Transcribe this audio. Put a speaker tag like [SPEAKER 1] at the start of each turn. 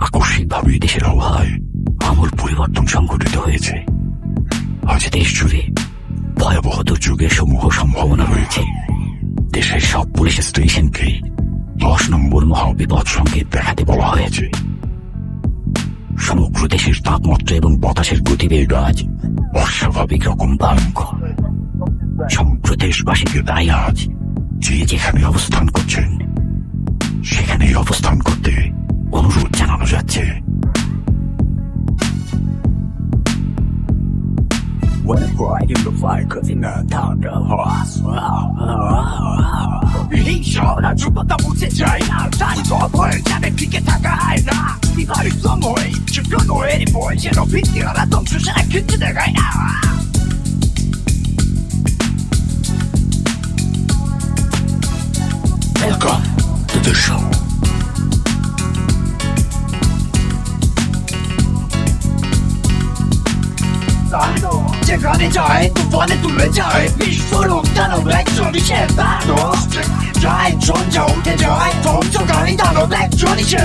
[SPEAKER 1] আকস্মিকভাবে দেশের আবহাওয়ায় আমূল পরিবর্তন সংঘটিত হয়েছে। আজ দেশ জুড়ে ভয়াবহ দুর্যোগের সমূহ সম্ভাবনা রয়েছে। দেশের সব পুলিশ স্টেশনকে 10 নম্বর মহাবিপদ সংকেত দেখাতে বলা হয়েছে। সমগ্র দেশের তাপমাত্রা এবং বাতাসের গতিবেগ আজ অস্বাভাবিক রকম ভয়ঙ্কর। সমগ্র দেশবাসীকে তাই আজ যে যেখানে অবস্থান করছেন সেখানেই অবস্থান করতে অনুরোধ জানানো যাচ্ছে। Welcome to the show. যেখানে যায় তুফানে তুলে যায় বিস্ফোরক দানব একজনই সে মানুষ যায় ঝঞ্ঝা উঠে যায় ধ্বংসকারী দানব একজনই সে